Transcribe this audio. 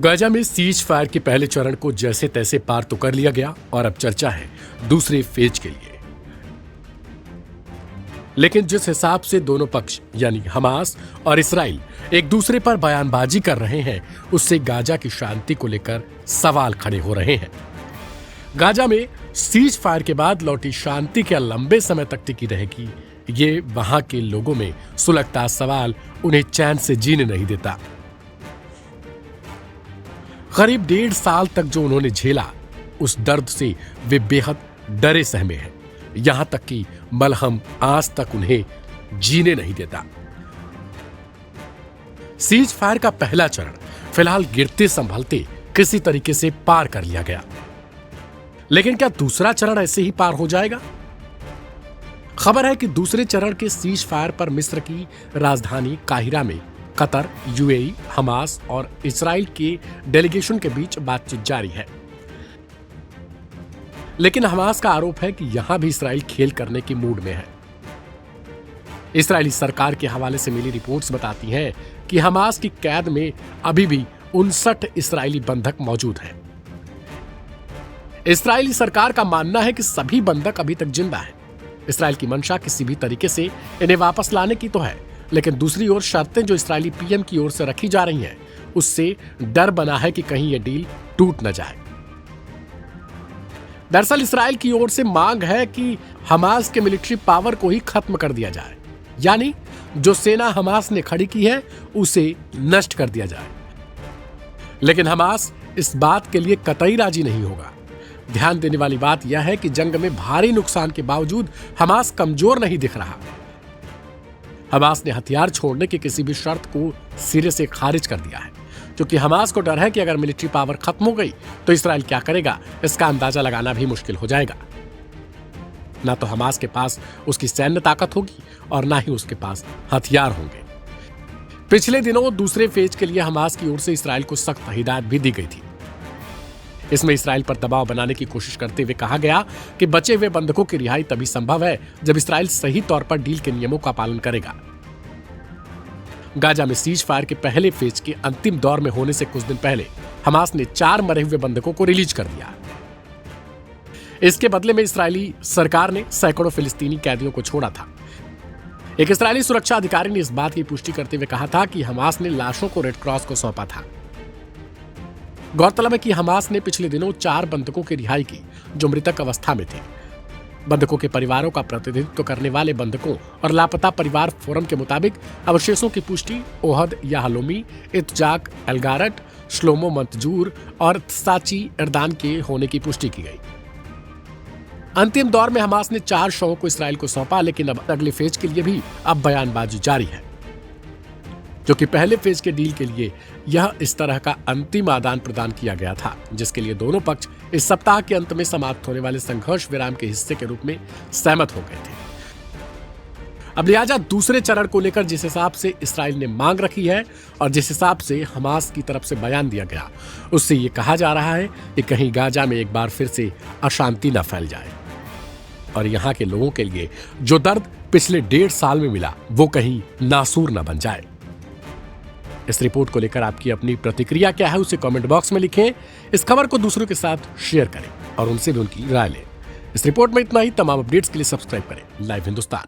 Gaza में cease fire के पहले चरण को जैसे तैसे पार तो कर लिया गया और अब चर्चा है दूसरे फेज के लिए। लेकिन जिस हिसाब से दोनों पक्ष यानी हमास और इस्राइल एक दूसरे पर बयानबाजी कर रहे हैं, उससे गाजा की शांति को लेकर सवाल खड़े हो रहे हैं। गाजा में सीज फायर के बाद लौटी शांति क्या लंबे समय तक टिकी रहेगी, ये वहां के लोगों में सुलगता सवाल उन्हें चैन से जीने नहीं देता। करीब 1.5 साल तक जो उन्होंने झेला, उस दर्द से वे बेहद डरे सहमे हैं। यहां तक कि मलहम आज तक उन्हें जीने नहीं देता। सीज फायर का पहला चरण फिलहाल गिरते संभलते किसी तरीके से पार कर लिया गया, लेकिन क्या दूसरा चरण ऐसे ही पार हो जाएगा? खबर है कि दूसरे चरण के सीज फायर पर मिस्र की राजधानी काहिरा में कतर, यूएई, हमास और इस्राइल के डेलीगेशन के बीच बातचीत जारी है। लेकिन हमास का आरोप है कि यहां भी इस्राइल खेल करने की मूड में है। इस्राइली सरकार के हवाले से मिली रिपोर्ट्स बताती हैं कि हमास की कैद में अभी भी 59 इस्राइली बंधक मौजूद हैं। इस्राइली सरकार का मानना है कि सभी बंधक अभी तक जिंदा हैं। इस्राइल की मंशा किसी भी तरीके से इन्हें वापस लाने की तो है, लेकिन दूसरी ओर शर्तें जो इस्राइली पीएम की ओर से रखी जा रही हैं, उससे डर बना है कि कहीं यह डील टूट न जाए। दरअसल इस्राइल की ओर से मांग है कि हमास के मिलिट्री पावर को ही खत्म कर दिया जाए, यानी जो सेना हमास ने खड़ी की है उसे नष्ट कर दिया जाए। लेकिन हमास इस बात के लिए कतई राजी नहीं होगा। ध्यान देने वाली बात यह है कि जंग में भारी नुकसान के बावजूद हमास कमजोर नहीं दिख रहा। हमास ने हथियार छोड़ने की किसी भी शर्त को सिरे से खारिज कर दिया है, क्योंकि हमास को डर है कि अगर मिलिट्री पावर खत्म हो गई तो इस्राइल क्या करेगा, इसका अंदाजा लगाना भी मुश्किल हो जाएगा। ना तो हमास के पास उसकी सैन्य ताकत होगी और ना ही उसके पास हथियार होंगे। पिछले दिनों दूसरे फेज के लिए हमास की ओर से इस्राइल को सख्त हिदायत भी दी गई थी। इसमें इस्राइल पर दबाव बनाने की कोशिश करते हुए कहा गया कि बचे हुए बंधकों की रिहाई तभी संभव है जब इस्राइल सही तौर पर डील के नियमों का पालन करेगा। गाजा में सीज फायर के पहले फेज के अंतिम दौर में होने से कुछ दिन पहले हमास ने 4 मरे हुए बंधकों को रिलीज कर दिया। इसके बदले में इस्राइली सरकार ने सैकड़ों फिलिस्तीनी कैदियों को छोड़ा था। एक इस्राइली सुरक्षा अधिकारी ने इस बात की पुष्टि करते हुए कहा था कि हमास ने लाशों को रेड क्रॉस को सौंपा था। गौरतलब है कि हमास ने पिछले दिनों 4 बंधकों की रिहाई की जो मृतक अवस्था में थे। बंधकों के परिवारों का प्रतिनिधित्व करने वाले बंधकों और लापता परिवार फोरम के मुताबिक अवशेषों की पुष्टि ओहद याहलोमी, इत्जाक एलगारट, श्लोमो मंतजूर और साची एर्दान के होने की पुष्टि की गई। अंतिम दौर में हमास ने 4 शवों को इस्राइल को सौंपा, लेकिन अब अगले फेज के लिए भी अब बयानबाजी जारी है, जो कि पहले फेज के डील के लिए यह इस तरह का अंतिम आदान प्रदान किया गया था, जिसके लिए दोनों पक्ष इस सप्ताह के अंत में समाप्त होने वाले संघर्ष विराम के हिस्से के रूप में सहमत हो गए थे। अब लिहाजा दूसरे चरण को लेकर जिस हिसाब से इस्राइल ने मांग रखी है और जिस हिसाब से हमास की तरफ से बयान दिया गया, उससे ये कहा जा रहा है कि कहीं गाजा में एक बार फिर से अशांति न फैल जाए और यहाँ के लोगों के लिए जो दर्द पिछले 1.5 साल में मिला वो कहीं नासूर न बन जाए। इस रिपोर्ट को लेकर आपकी अपनी प्रतिक्रिया क्या है, उसे कमेंट बॉक्स में लिखें। इस खबर को दूसरों के साथ शेयर करें और उनसे भी उनकी राय लें। इस रिपोर्ट में इतना ही। तमाम अपडेट्स के लिए सब्सक्राइब करें लाइव हिंदुस्तान।